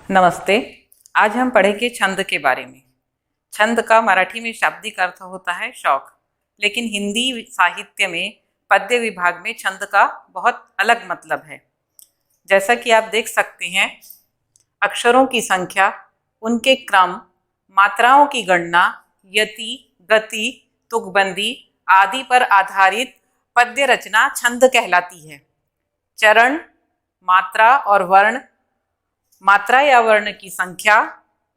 नमस्ते। आज हम पढ़ेंगे छंद के बारे में। छंद का मराठी में शाब्दिक अर्थ होता है शौक, लेकिन हिंदी साहित्य में पद्य विभाग में छंद का बहुत अलग मतलब है। जैसा कि आप देख सकते हैं, अक्षरों की संख्या, उनके क्रम, मात्राओं की गणना, यति, गति, तुकबंदी आदि पर आधारित पद्य रचना छंद कहलाती है। चरण, मात्रा और वर्ण, मात्रा या वर्ण की संख्या,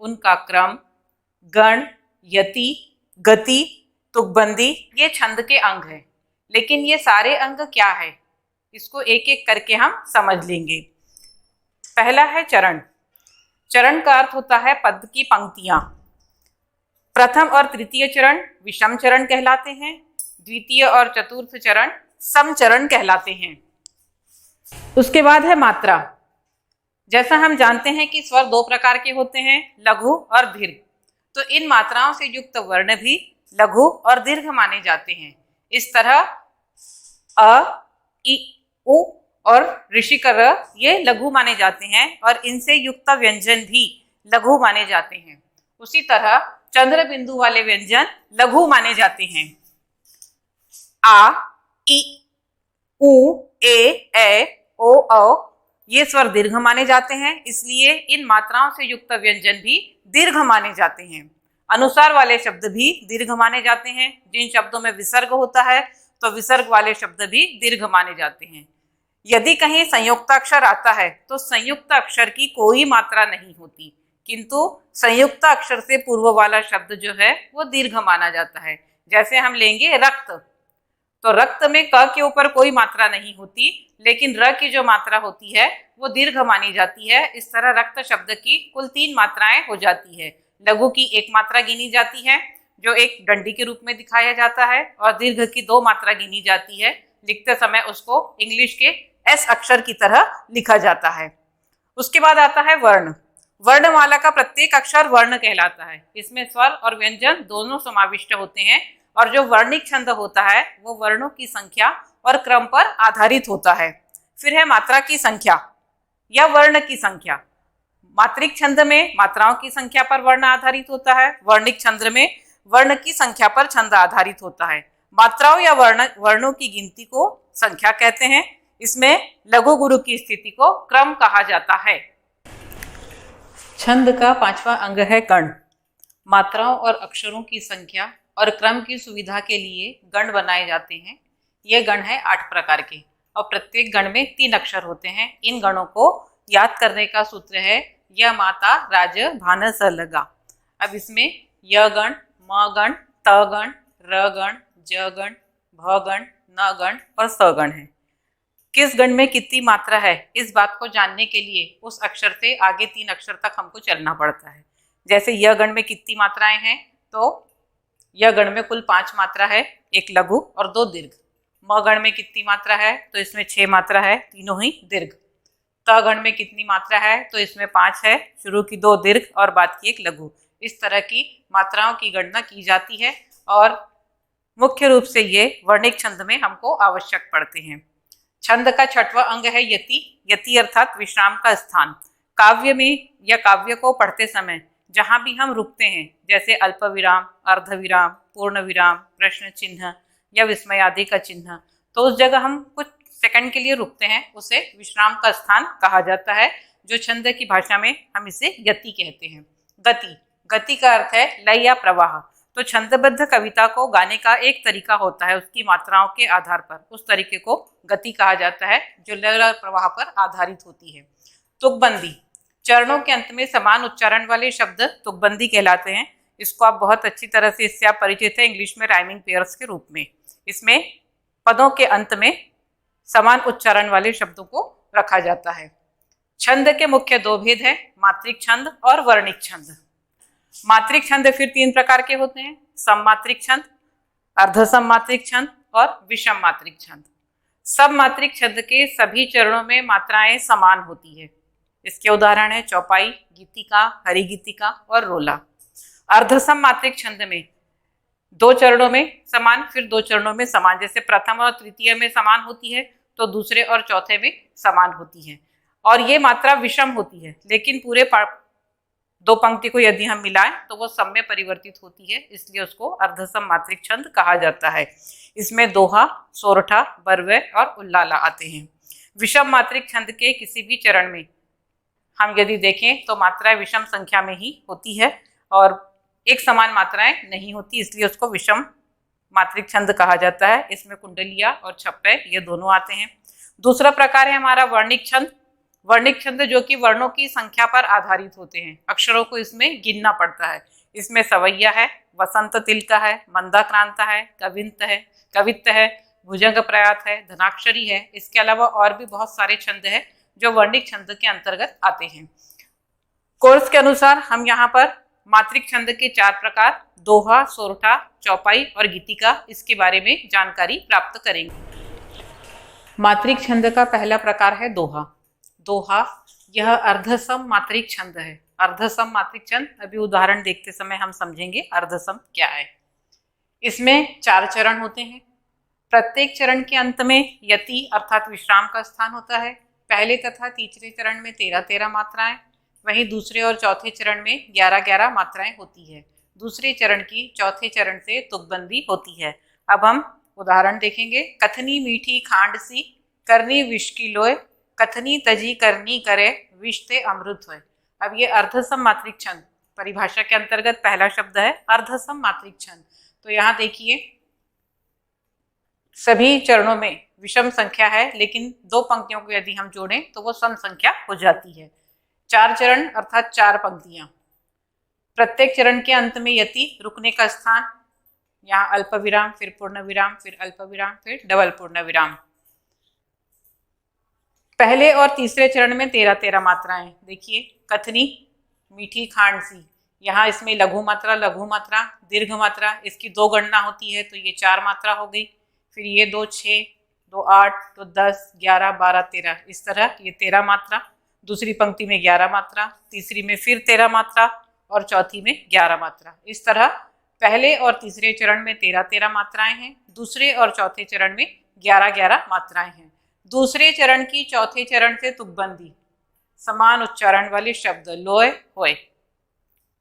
उनका क्रम, गण, यति, गति, तुकबंदी ये छंद के अंग हैं। लेकिन ये सारे अंग क्या है, इसको एक एक करके हम समझ लेंगे। पहला है चरण। चरण का अर्थ होता है पद की पंक्तियां। प्रथम और तृतीय चरण विषम चरण कहलाते हैं। द्वितीय और चतुर्थ चरण सम चरण कहलाते हैं। उसके बाद है मात्रा। जैसा हम जानते हैं कि स्वर दो प्रकार के होते हैं, लघु और दीर्घ। तो इन मात्राओं से युक्त वर्ण भी लघु और दीर्घ माने जाते हैं। इस तरह अ, इ, उ और ऋषि का र ये लघु माने जाते हैं और इनसे युक्त व्यंजन भी लघु माने जाते हैं। उसी तरह चंद्र बिंदु वाले व्यंजन लघु माने जाते हैं। आ, इ, उ, ए, ओ, औ ये स्वर दीर्घ माने जाते हैं, इसलिए इन मात्राओं से युक्त व्यंजन भी दीर्घ माने जाते हैं। अनुसार वाले शब्द भी दीर्घ माने जाते हैं। जिन शब्दों में विसर्ग होता है तो विसर्ग वाले शब्द भी दीर्घ माने जाते हैं। यदि कहीं संयुक्ताक्षर आता है तो संयुक्त अक्षर की कोई मात्रा नहीं होती, किंतु संयुक्त अक्षर से पूर्व वाला शब्द जो है वो दीर्घ माना जाता है। जैसे हम लेंगे रक्त, तो रक्त में क के ऊपर कोई मात्रा नहीं होती, लेकिन र की जो मात्रा होती है वो दीर्घ मानी जाती है। इस तरह रक्त शब्द की कुल 3 मात्राएं हो जाती है। लघु की 1 मात्रा गिनी जाती है जो एक डंडी के रूप में दिखाया जाता है, और दीर्घ की 2 मात्रा गिनी जाती है। लिखते समय उसको इंग्लिश के एस अक्षर की तरह लिखा जाता है। उसके बाद आता है वर्ण। वर्णमाला का प्रत्येक अक्षर वर्ण कहलाता है। इसमें स्वर और व्यंजन दोनों समाविष्ट होते हैं, और जो वर्णिक छंद होता है वो वर्णों की संख्या और क्रम पर आधारित होता है। फिर है मात्रा की संख्या या वर्ण की संख्या। मात्रिक छंद में मात्राओं की संख्या पर वर्ण आधारित होता है, वर्णिक छंद में वर्ण की संख्या पर छंद आधारित होता है। मात्राओं या वर्णों की गिनती को संख्या कहते हैं। इसमें लघु गुरु की स्थिति को क्रम कहा जाता है। छंद का 5वां अंग है गण। मात्राओं और अक्षरों की संख्या और क्रम की सुविधा के लिए गण बनाए जाते हैं। ये गण है 8 प्रकार के, और प्रत्येक गण में 3 अक्षर होते हैं। इन गणों को याद करने का सूत्र है य माता राज भान स लगा। अब इसमें य गण, म गण, त गण, र गण, ज गण, भ गण, न गण और स गण है। किस गण में कितनी मात्रा है, इस बात को जानने के लिए उस अक्षर से आगे 3 अक्षर तक हमको चलना पड़ता है। जैसे य गण में कितनी मात्राएं हैं, तो य गण में कुल 5 मात्रा है, 1 लघु और 2 दीर्घ। म गण में कितनी मात्रा है, तो इसमें 6 मात्रा है, तीनों ही दीर्घ। त गण में कितनी मात्रा है, तो इसमें 5 है, शुरू की 2 दीर्घ और बाद की 1 लघु। इस तरह की मात्राओं की गणना की जाती है, और मुख्य रूप से ये वर्णिक छंद में हमको आवश्यक पड़ते हैं। छंद का 6वां अंग है यति। यति अर्थात विश्राम का स्थान। काव्य में या काव्य को पढ़ते समय जहां भी हम रुकते हैं, जैसे अल्प विराम, अर्ध विराम, पूर्ण विराम, प्रश्न चिन्ह या विस्मय आदि का चिन्ह, तो उस जगह हम कुछ सेकंड के लिए रुकते हैं, उसे विश्राम का स्थान कहा जाता है, जो छंद की भाषा में हम इसे यति कहते हैं। गति। गति का अर्थ है लय या प्रवाह। तो छंदबद्ध कविता को गाने का एक तरीका होता है, उसकी मात्राओं के आधार पर उस तरीके को गति कहा जाता है, जो लय और प्रवाह पर आधारित होती है। तुकबंदी। चरणों के अंत में समान उच्चारण वाले शब्द तुकबंदी कहलाते हैं। इसको आप बहुत अच्छी तरह से इससे आप परिचित हैं इंग्लिश में राइमिंग पेयर्स के रूप में। इसमें पदों के अंत में समान उच्चारण वाले शब्दों को रखा जाता है। छंद के मुख्य 2 भेद हैं, मात्रिक छंद और वर्णिक छंद। मात्रिक छंद फिर 3 प्रकार के होते हैं, सममात्रिक छंद, अर्धसम मात्रिक छंद और विषम मात्रिक छंद। सब मात्रिक छंद के सभी चरणों में मात्राएं समान होती है। इसके उदाहरण है चौपाई, गीतिका, हरि गीतिका और रोला। अर्धसम मात्रिक छंद में 2 चरणों में समान, फिर 2 चरणों में समान। जैसे प्रथम और तृतीय में समान होती है, तो दूसरे और चौथे में समान होती है। और ये मात्रा विषम होती है, लेकिन पूरे दो पंक्ति को यदि हम मिलाएं तो वो सम में परिवर्तित होती है, इसलिए उसको अर्धसम मात्रिक छंद कहा जाता है। इसमें दोहा, सोरठा, बरवे और उल्लाला आते हैं। विषम मात्रिक छंद के किसी भी चरण में हम यदि देखें तो मात्राएं विषम संख्या में ही होती है और एक समान मात्राएं नहीं होती, इसलिए उसको विषम मात्रिक छंद कहा जाता है। इसमें कुंडलिया और छप्पे ये दोनों आते हैं। दूसरा प्रकार है हमारा वर्णिक छंद। वर्णिक छंद जो कि वर्णों की संख्या पर आधारित होते हैं, अक्षरों को इसमें गिनना पड़ता है। इसमें सवैया है, वसंत तिलका है, मंदाक्रांता है, कवित्त है, भुजंग प्रयात है, धनाक्षरी है। इसके अलावा और भी बहुत सारे छंद है जो वर्णिक छंद के अंतर्गत आते हैं। कोर्स के अनुसार हम यहाँ पर मात्रिक छंद के 4 प्रकार दोहा, सोरठा, चौपाई और गीतिका, इसके बारे में जानकारी प्राप्त करेंगे। मात्रिक छंद का पहला प्रकार है दोहा। दोहा यह अर्धसम मात्रिक छंद है। अर्धसम मात्रिक छंद अभी उदाहरण देखते समय हम समझेंगे अर्धसम क्या है। इसमें 4 चरण होते हैं। प्रत्येक चरण के अंत में यति अर्थात विश्राम का स्थान होता है। पहले तथा तीसरे चरण में 13-13 मात्राएं, वहीं दूसरे और चौथे चरण में 11-11 मात्राएं होती है। दूसरे चरण की चौथे चरण से तुकबंदी होती है। अब हम उदाहरण देखेंगे। कथनी मीठी खांड सी, करनी विष की लोय, कथनी तजी करनी करे, विष ते अमृत होय। अब ये अर्धसम मात्रिक छंद परिभाषा के अंतर्गत पहला शब्द है अर्धसम मात्रिक छंद। तो यहाँ देखिए सभी चरणों में विषम संख्या है, लेकिन 2 पंक्तियों को यदि हम जोड़ें तो वो सम संख्या हो जाती है। 4 चरण अर्थात 4 पंक्तियां। प्रत्येक चरण के अंत में यति रुकने का स्थान, यहाँ अल्प विराम, फिर पूर्ण विराम, फिर अल्प विराम, फिर डबल पूर्ण विराम। पहले और तीसरे चरण में 13-13 मात्राएं। देखिए कथनी मीठी खांड सी, यहाँ इसमें लघु मात्रा, दीर्घ मात्रा, इसकी 2 गणना होती है तो ये 4 मात्रा हो गई। फिर ये 2 6, 2 8, 2 10, 11, 12, 13, इस तरह ये 13 मात्रा। दूसरी पंक्ति में 11 मात्रा, तीसरी में फिर 13 मात्रा और चौथी में 11 मात्रा। इस तरह पहले और तीसरे चरण में 13-13 मात्राएं हैं, दूसरे और चौथे चरण में 11-11 मात्राएं हैं। दूसरे चरण की चौथे चरण से तुकबंदी, समान उच्चारण वाले शब्द लोय होय,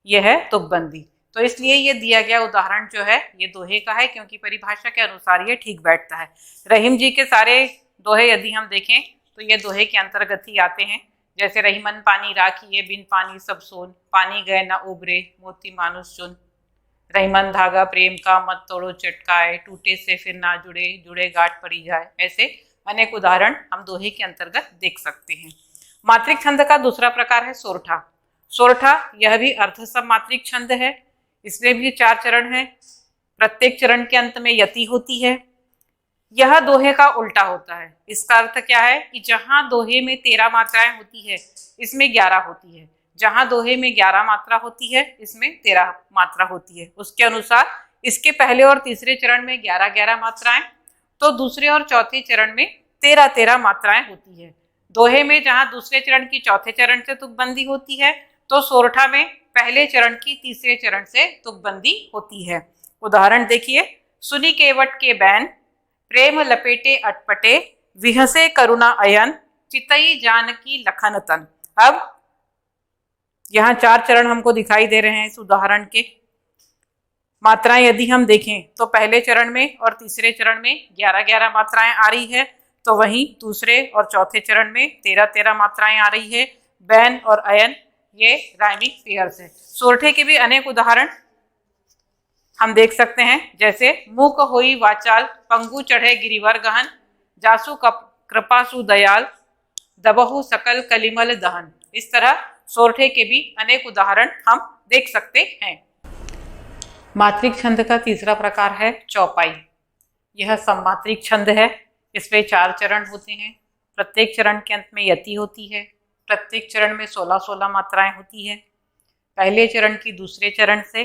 यह है तुकबंदी। तो इसलिए ये दिया गया उदाहरण जो है ये दोहे का है, क्योंकि परिभाषा के अनुसार ये ठीक बैठता है। रहीम जी के सारे दोहे यदि हम देखें तो ये दोहे के अंतर्गत ही आते हैं। जैसे रहीमन पानी राखिए, बिन पानी सब सोन, पानी गए ना उबरे, मोती मानुष चुन, रहीमन धागा प्रेम का मत तोड़ो चटकाए, टूटे से फिर ना जुड़े, जुड़े गांठ पड़ी जाए। ऐसे अनेक उदाहरण हम दोहे के अंतर्गत देख सकते हैं। मात्रिक छंद का दूसरा प्रकार है सोरठा। सोरठा यह भी अर्धसम मात्रिक छंद है। इसमें भी 4 चरण हैं। प्रत्येक चरण के अंत में यति होती है। यह दोहे का उल्टा होता है। इसका अर्थ क्या है कि जहां दोहे में 13 मात्राएं होती है, इसमें 11 होती है। जहां दोहे में 11 मात्रा होती है, इसमें 13 मात्रा होती है। उसके अनुसार इसके पहले और तीसरे चरण में 11-11 मात्राएं, तो दूसरे और चौथे चरण में 13-13 मात्राएं होती है। दोहे में जहां दूसरे चरण की चौथे चरण से तुकबंदी होती है, तो सोरठा में पहले चरण की तीसरे चरण से तुकबंदी होती है। उदाहरण देखिए। सुनी केवट के बैन, प्रेम लपेटे अटपटे, विहसे करुणा अयन, चितई जानकी लखन तन। अब यहाँ 4 चरण हमको दिखाई दे रहे हैं इस उदाहरण के। मात्राएं यदि हम देखें तो पहले चरण में और तीसरे चरण में 11-11 मात्राएं आ रही है, तो वहीं दूसरे और चौथे चरण में 13-13 मात्राएं आ रही है। बैन और अयन ये राइमिंग पेयर्स है। सोरठे के भी अनेक उदाहरण हम देख सकते हैं। जैसे मूक होई वाचाल, पंगु चढ़े गिरिवर गहन, जासु कृपासु दयाल, दबहु सकल कलिमल दहन। इस तरह सोरठे के भी अनेक उदाहरण हम देख सकते हैं। मात्रिक छंद का तीसरा प्रकार है चौपाई। यह सममात्रिक छंद है। इसमें 4 चरण होते हैं। प्रत्येक चरण के अंत में यति होती है। प्रत्येक चरण में 16-16 मात्राएं होती है। पहले चरण की दूसरे चरण से,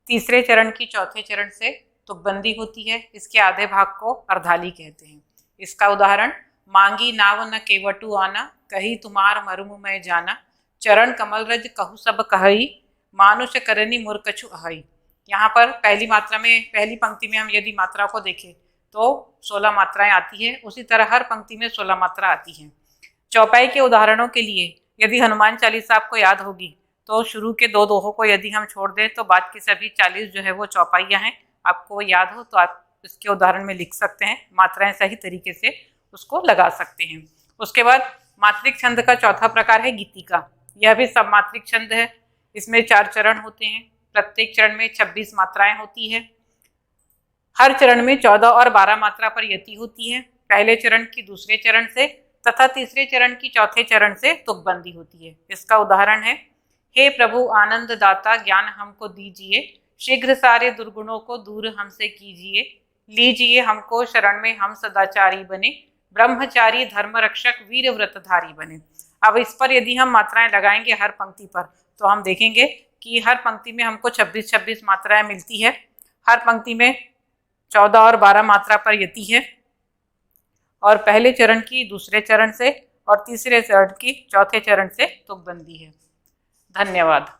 तीसरे चरण की चौथे चरण से तुकबंदी होती है। इसके आधे भाग को अर्धाली कहते हैं। इसका उदाहरण, मांगी नाव न केवटू आना, कही तुम्हार मरुमु मैं जाना, चरण कमल रज कहु सब कहई, मानुष करनी मूर्खछु अहई। यहाँ पर पहली मात्रा में, पहली पंक्ति में हम यदि मात्रा को देखें तो 16 मात्राएं आती है। उसी तरह हर पंक्ति में 16 मात्रा आती है। चौपाई के उदाहरणों के लिए यदि हनुमान चालीसा आपको याद होगी तो शुरू के दो दोहों को यदि हम छोड़ दें तो बाद की सभी 40 जो है वो चौपाइयाँ हैं। आपको याद हो तो आप इसके उदाहरण में लिख सकते हैं, मात्राएं सही तरीके से उसको लगा सकते हैं। उसके बाद मात्रिक छंद का चौथा प्रकार है गीतिका। यह भी सब मात्रिक छंद है। इसमें 4 चरण होते हैं। प्रत्येक चरण में 26 मात्राएं होती है। हर चरण में 14 और 12 मात्रा पर यति होती है। पहले चरण की दूसरे चरण से तथा तीसरे चरण की चौथे चरण से तुकबंदी होती है। इसका उदाहरण है, हे प्रभु आनंद दाता ज्ञान हमको दीजिए, शीघ्र सारे दुर्गुणों को दूर हमसे कीजिए, लीजिए हमको शरण में हम सदाचारी बने, ब्रह्मचारी धर्म रक्षक वीर व्रतधारी बने। अब इस पर यदि हम मात्राएं लगाएंगे हर पंक्ति पर तो हम देखेंगे कि हर पंक्ति में हमको 26-26 मात्राएं मिलती है। हर पंक्ति में 14 और 12 मात्रा पर यति है और पहले चरण की दूसरे चरण से और तीसरे चरण की चौथे चरण से तुकबंदी है। धन्यवाद।